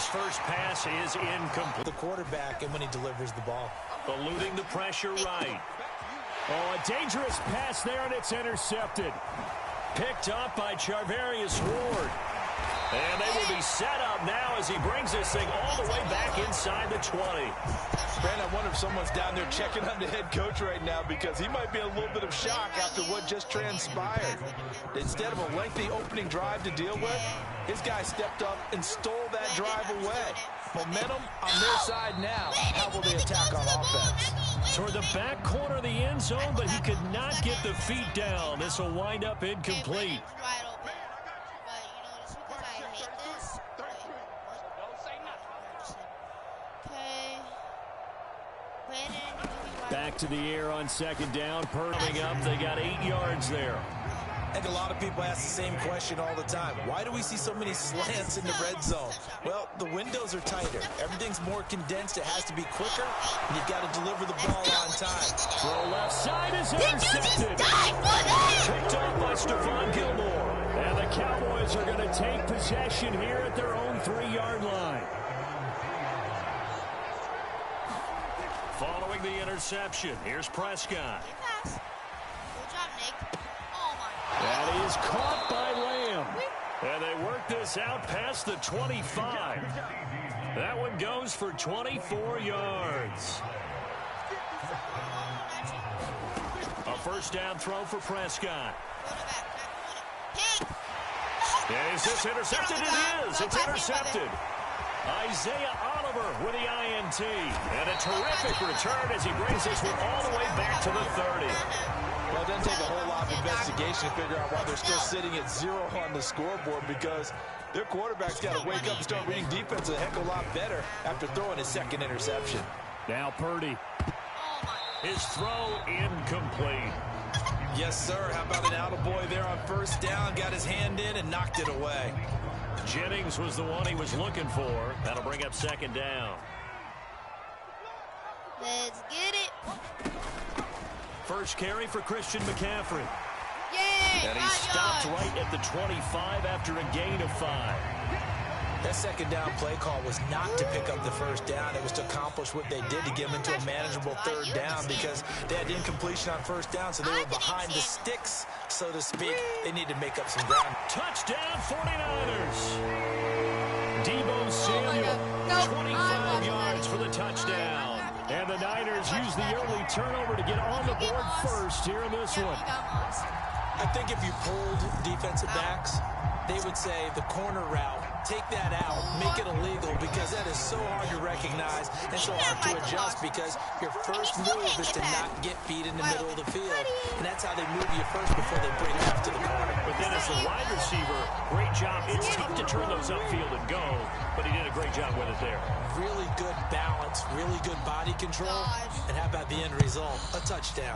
first pass is incomplete. The quarterback and when he delivers the ball. Eluding the pressure right. Oh, a dangerous pass there, and it's intercepted. Picked up by Charvarius Ward. And they will be set up now as he brings this thing all the way back inside the 20. Brandon, I wonder if someone's down there checking on the head coach right now because he might be in a little bit of shock after what just transpired. Instead of a lengthy opening drive to deal with, his guy stepped up and stole that drive away. Momentum on their side now. How will they attack on offense? Toward the back corner of the end zone, but he could not get the feet down. This will wind up incomplete. Back to the air on second down. Coming up, they got 8 yards there. I think a lot of people ask the same question all the time. Why do we see so many slants in the red zone? Well, the windows are tighter. Everything's more condensed. It has to be quicker, and you've got to deliver the ball on time. Throw left side is intercepted. Picked off by Stephon Gilmore. And the Cowboys are going to take possession here at their own 3-yard line. Following the interception, here's Prescott. That is caught by Lamb. And they work this out past the 25. That one goes for 24 yards. A first down throw for Prescott. Is this intercepted? It is. It's intercepted. Isaiah Oliver with the INT. And a terrific return as he brings this one all the way back to the 30. Well, it doesn't take a whole lot of investigation to figure out why they're still sitting at 0 on the scoreboard because their quarterback's got to wake up and start reading defense a heck of a lot better after throwing his second interception. Now Purdy. His throw incomplete. Yes, sir. How about an attaboy there on first down? Got his hand in and knocked it away. Jennings was the one he was looking for. That'll bring up second down. Let's get it. First carry for Christian McCaffrey. Yay! And he stopped right at the 25 after a gain of 5. That second down play call was not to pick up the first down. It was to accomplish what they did to get them into a manageable third down because they had incompletion on first down, so they were behind the sticks, so to speak. They need to make up some ground. Touchdown 49ers. Debo Samuel, 25 yards for the touchdown. And the Niners use the early turnover to get on the board first here in this one. I think if you pulled defensive backs, they would say the corner route, take that out, make it illegal because that is so hard to recognize and so hard to adjust because your first move is to not get beat in the middle of the field. And that's how they move you first before they break off to the corner. But then as the wide receiver, great job. It's tough to turn those upfield and go, but he did a great job with it there. Really good balance, really good body control. And how about the end result? A touchdown.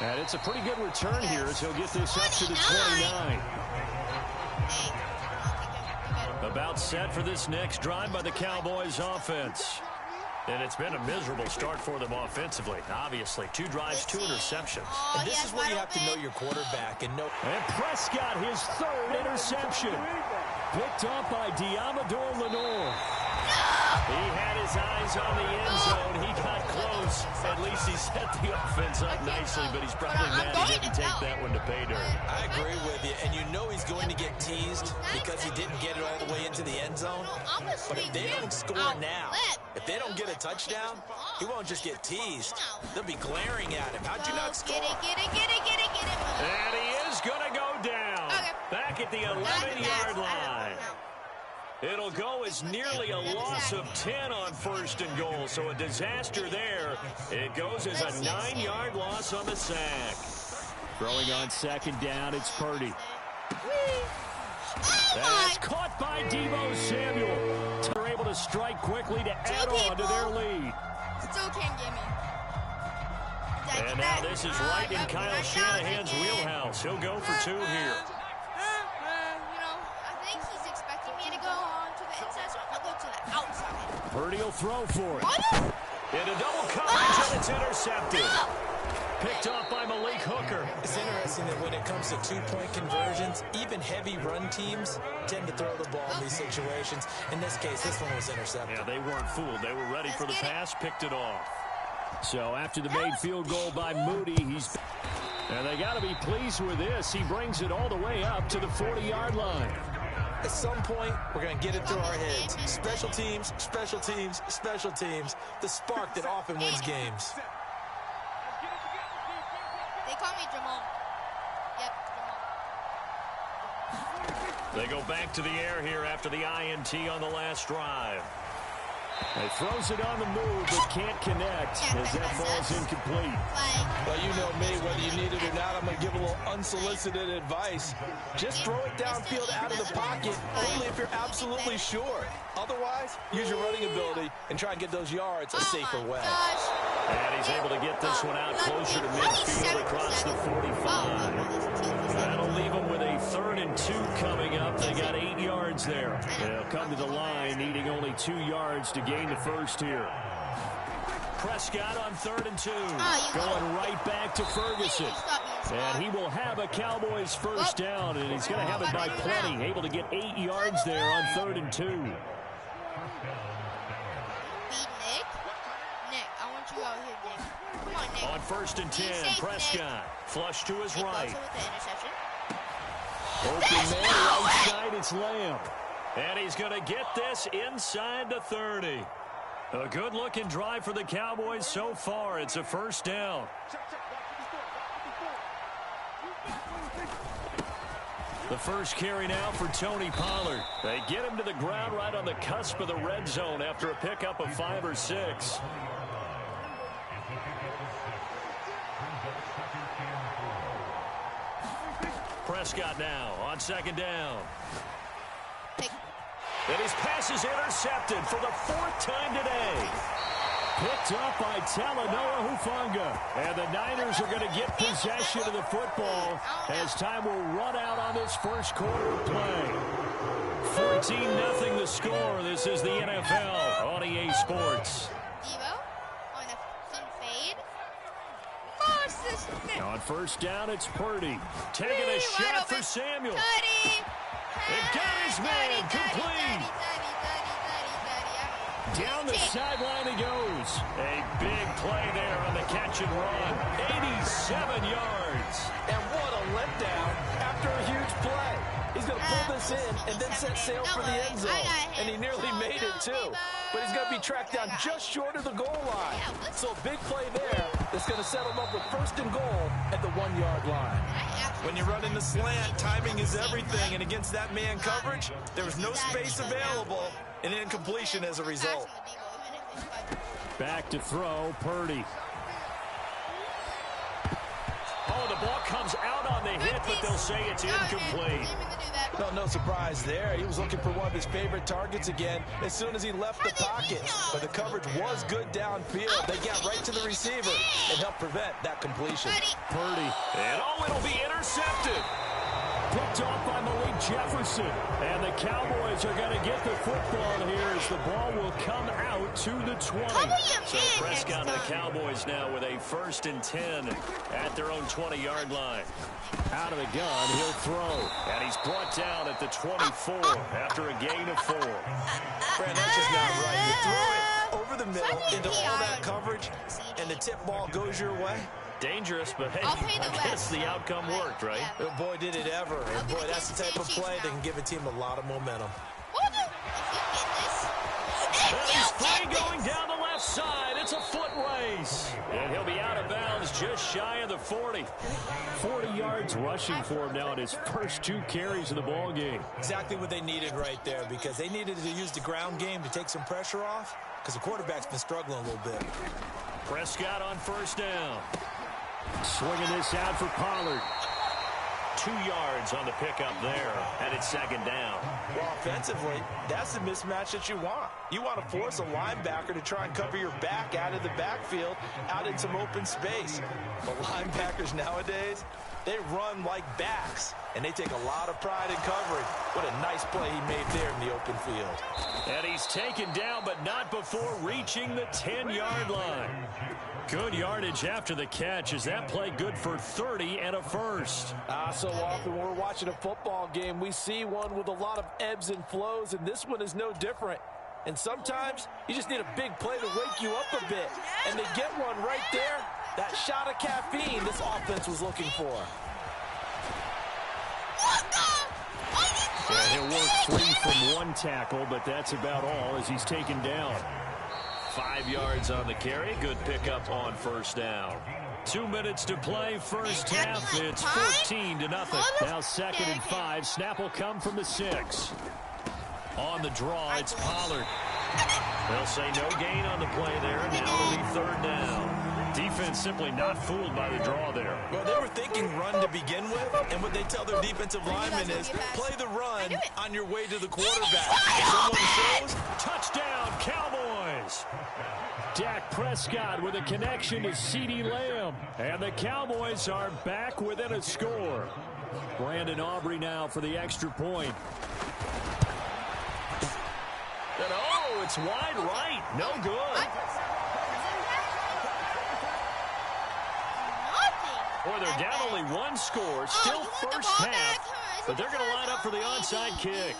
And it's a pretty good return here as he'll get this up to the 29. About set for this next drive by the Cowboys offense. And it's been a miserable start for them offensively. Obviously, 2 drives, 2 interceptions. And this is where you have to know your quarterback and know. And Prescott, his 3rd interception. Picked up by Diamador Lenore. He had his eyes on the end zone. He got close. At least he set the offense up nicely, but he's probably mad he didn't take that one to pay dirt. I agree with you, and you know he's going to get teased because he didn't get it all the way into the end zone. But if they don't score now, if they don't get a touchdown, he won't just get teased. They'll be glaring at him. How'd you not score? Get it. And he is going to go down. Back at the 11-yard line. It'll go as nearly a loss of 10 on first and goal, so a disaster there. It goes as a 9-yard loss on the sack. Throwing on second down, it's Purdy. That's caught by Debo Samuel. They're able to strike quickly to add on to their lead. Still can't get me. And now this is right in Kyle Shanahan's wheelhouse. He'll go for 2 here. Purdy will throw for it. Into double coverage, and it's intercepted. picked off by Malik Hooker. It's interesting that when it comes to two-point conversions, even heavy run teams tend to throw the ball in these situations. In this case, this one was intercepted. Yeah, they weren't fooled. They were ready for the pass, picked it off. So after the made field goal by Moody, and they got to be pleased with this. He brings it all the way up to the 40-yard line. At some point, we're going to get it through our heads. Special teams, special teams, special teams. The spark that often wins games. They call me Jamal. Yep, Jamal. They go back to the air here after the INT on the last drive. He throws it on the move, but can't connect as that ball's incomplete. Well, you know me, whether you need it or not, I'm going to give a little unsolicited advice. Just throw it downfield out of the pocket, only if you're absolutely sure. Otherwise, use your running ability and try and get those yards a safer way. And he's able to get this one out closer to midfield across the 45. That'll leave him with a 3rd and 2 coming up. They got 8 yards there. They'll come to the line, needing only 2 yards to gain the first here. Prescott on 3rd and 2. Going right back to Ferguson. And he will have a Cowboys first down, and he's going to have it by plenty. Able to get 8 yards there on 3rd and 2. On 1st and 10, Prescott. Flush to his right. Open man, right side, it's Lamb. And he's going to get this inside the 30. A good-looking drive for the Cowboys so far. It's a first down. The first carry now for Tony Pollard. They get him to the ground right on the cusp of the red zone after a pickup of 5 or 6. Prescott now on 2nd down. And his pass is intercepted for the 4th time today. Picked up by Talanoa Hufanga. And the Niners are going to get possession of the football as time will run out on this first quarter of play. 14-0 the score. This is the NFL on EA Sports. On 1st down, it's Purdy. Taking a shot for Samuel. It got his man complete. Down the sideline he goes. A big play there on the catch and run. 87 yards. And what a letdown after a huge play. He's going to pull this in and then set sail for the end zone. And he nearly made it, too. But he's going to be tracked down just short of the goal line. So a big play there that's going to set him up with 1st and goal at the 1-yard line. When you're running the slant, timing is everything. And against that man coverage, there was no space available. And incompletion as a result. Back to throw, Purdy. Oh, the ball comes out on the hit, but they'll say it's incomplete. No surprise there. He was looking for one of his favorite targets again as soon as he left the pocket. But the coverage was good downfield. They got right to the receiver and helped prevent that completion. Purdy. And it'll be intercepted. Picked off by Malik Jefferson. And the Cowboys are going to get the football here as the ball will come out to the 20. So Prescott and the Cowboys now with a 1st and 10 at their own 20-yard line. Out of the gun, he'll throw. And he's brought down at the 24 after a gain of 4. Fran, that's just not right. You throw it over the middle into all that coverage, and the tip ball goes your way. Dangerous, but hey, I guess the outcome worked, right? Oh, boy, did it ever. And boy, that's the type of play that can give a team a lot of momentum. He's free going down the left side. It's a foot race. And he'll be out of bounds just shy of the 40. 40 yards rushing for him now in his first 2 carries of the ball game. Exactly what they needed right there, because they needed to use the ground game to take some pressure off, because the quarterback's been struggling a little bit. Prescott on 1st down. Swinging this out for Pollard. 2 yards on the pickup there, and it's 2nd down. Well, offensively, that's the mismatch that you want. You want to force a linebacker to try and cover your back out of the backfield, out in some open space. But linebackers nowadays, they run like backs, and they take a lot of pride in covering. What a nice play he made there in the open field. And he's taken down, but not before reaching the 10-yard line. Good yardage after the catch. Is that play good for 30 and a first? So often when we're watching a football game, we see one with a lot of ebbs and flows, and this one is no different. And sometimes you just need a big play to wake you up a bit. And to get one right there, that shot of caffeine this offense was looking for. Yeah, he'll work free from one tackle, but that's about all as he's taken down. 5 yards on the carry. Good pickup on first down. 2 minutes to play. First half, it's 14-0. Now 2nd and 5. Snap will come from the 6. On the draw, it's Pollard. They'll say no gain on the play there. Now it'll be 3rd down. Defense simply not fooled by the draw there. Well, they were thinking run to begin with, and what they tell their defensive linemen is play the run on your way to the quarterback. If someone shows, touchdown, Cowboys! Dak Prescott with a connection to CeeDee Lamb. And the Cowboys are back within a score. Brandon Aubrey now for the extra point. And oh, it's wide right. No good. Boy, they're down only 1 score. Still first half. But they're going to line up for the onside kick.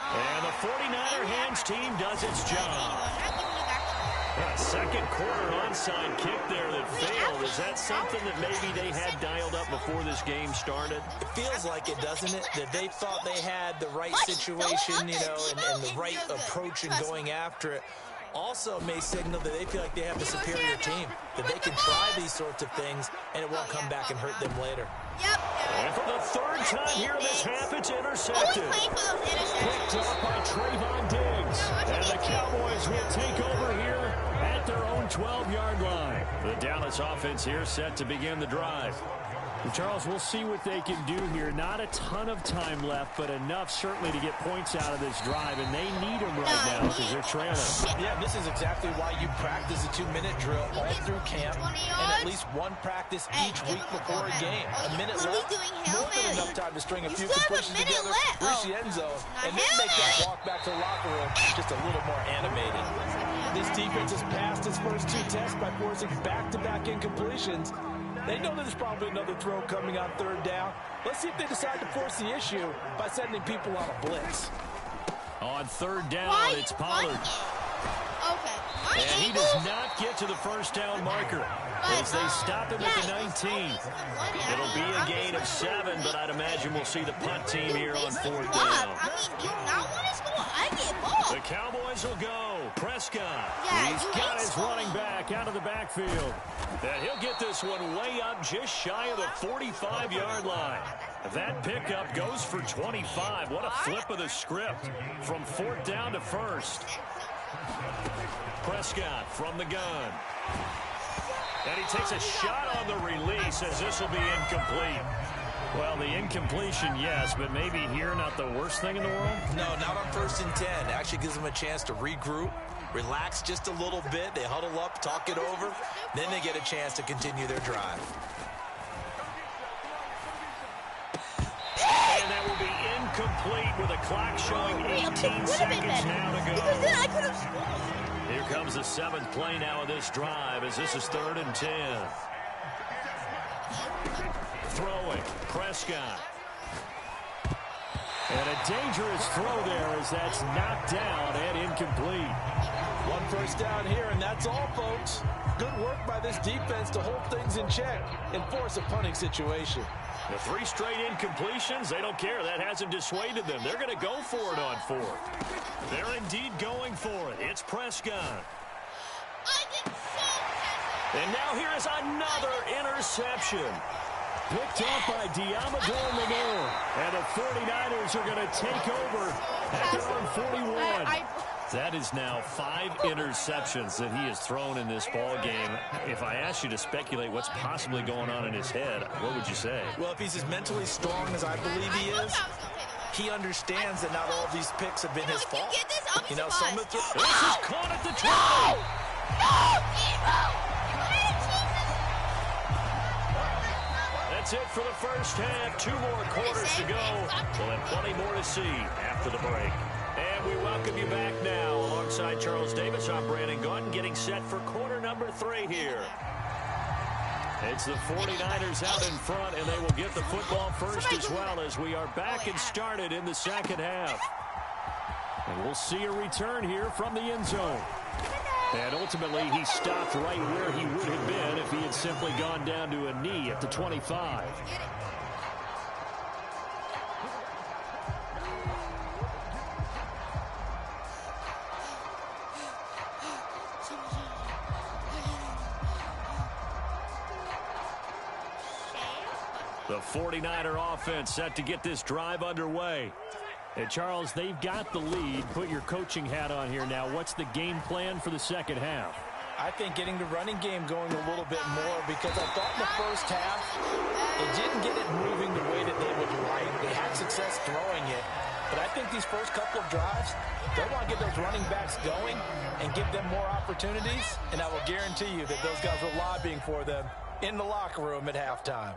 And the 49er hands team does its job. A second quarter onside kick there that failed. Is that something that maybe they had dialed up before this game started? It feels like it, doesn't it? That they thought they had the right situation, you know, and the right approach in going after it. Also may signal that they feel like they have the superior team, that they can try these sorts of things, and it won't come back and hurt them later. And for the 3rd time here in this half, it's intercepted. Picked up by Trayvon Diggs. And the Cowboys will take over here at their own 12-yard line. The Dallas offense here set to begin the drive. And Charles, we'll see what they can do here. Not a ton of time left, but enough certainly to get points out of this drive, and they need them right now because they're trailing. Yeah, this is exactly why you practice a 2-minute drill all through camp and at least one practice each week before a game. A minute left, more than enough time to string a few completions together, reach the end zone, and then make that walk back to the locker room just a little more animated. This defense has passed its first 2 tests by forcing back-to-back incompletions. They know there's probably another throw coming on 3rd down. Let's see if they decide to force the issue by sending people on a blitz. On 3rd down, it's Pollard. And he does not get to the first down marker as they stop him at the 19. It'll be a gain of 7, but I'd imagine we'll see the punt team here on 4th down. The Cowboys will go. Prescott. He's got his running back out of the backfield. And he'll get this one way up just shy of the 45-yard line. That pickup goes for 25. What a flip of the script from 4th down to 1st. Prescott from the gun. And he takes a shot on the release as this will be incomplete. Well, the incompletion, yes, but maybe here not the worst thing in the world? No, not on 1st and 10. It actually gives them a chance to regroup, relax just a little bit. They huddle up, talk it over. Then they get a chance to continue their drive. And that will be incomplete with a clock showing 18 seconds now to go. Here comes the 7th play now of this drive as this is 3rd and 10. Throwing, Prescott. And a dangerous throw there as that's knocked down and incomplete. 1 first down here, and that's all, folks. Good work by this defense to hold things in check and force a punting situation. The 3 straight incompletions, they don't care. That hasn't dissuaded them. They're going to go for it on 4th. They're indeed going for it. It's Prescott. And now here is another interception. Picked off by Diamador Lenore. And the 49ers are going to take over at their own 41. That is now 5 interceptions that he has thrown in this ball game. If I asked you to speculate what's possibly going on in his head, what would you say? Well, if he's as mentally strong as I believe he is, he understands that not all of these picks have been his fault. You know, some of the... This is caught at the 20. That's it for the first half. 2 more quarters to go. We'll have plenty more to see after the break. And we welcome you back now along Alongside Charles Davis, I'm Brandon Gaudin, getting set for quarter number 3 here. It's the 49ers out in front, and they will get the football first as well as we are back and started in the second half. And we'll see a return here from the end zone. And ultimately, he stopped right where he would have been if he had simply gone down to a knee at the 25. The 49er offense set to get this drive underway. And Charles, they've got the lead. Put your coaching hat on here now. What's the game plan for the second half? I think getting the running game going a little bit more, because I thought in the first half it didn't get it moving the way that they would like. They had success throwing it. But I think these first couple of drives, they'll want to get those running backs going and give them more opportunities. And I will guarantee you that those guys were lobbying for them in the locker room at halftime.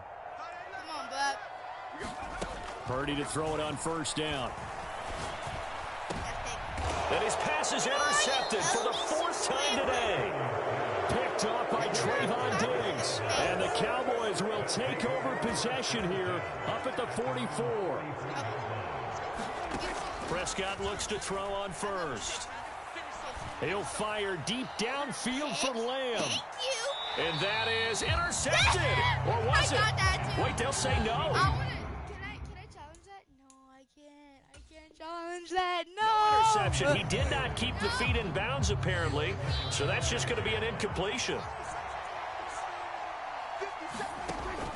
Purdy to throw it on first down. And his pass is intercepted for the 4th time today. Picked off by Trayvon Diggs. And the Cowboys will take over possession here up at the 44. Prescott looks to throw on first. He'll fire deep downfield for Lamb. And that is intercepted. Or was it? Wait, they'll say no. Challenge that. No interception. He did not keep the feet in bounds, apparently. So that's just going to be an incompletion.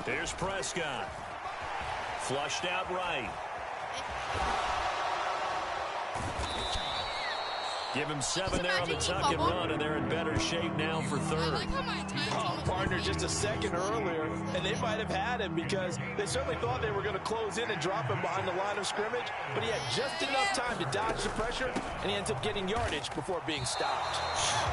Here's Prescott. Flushed out right. Give him 7 there on the tuck and run, and they're in better shape now for 3rd. Partner just a second earlier, and they might have had him because they certainly thought they were going to close in and drop him behind the line of scrimmage, but he had just enough time to dodge the pressure, and he ends up getting yardage before being stopped.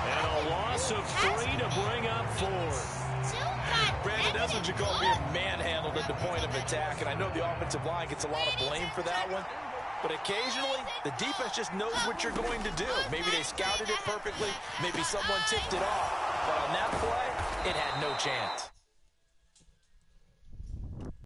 And a loss of 3 to bring up 4th. Brandon, that's what you call being manhandled at the point of attack, and I know the offensive line gets a lot of blame for that one. But occasionally, the defense just knows what you're going to do. Maybe they scouted it perfectly. Maybe someone tipped it off. But on that play, it had no chance.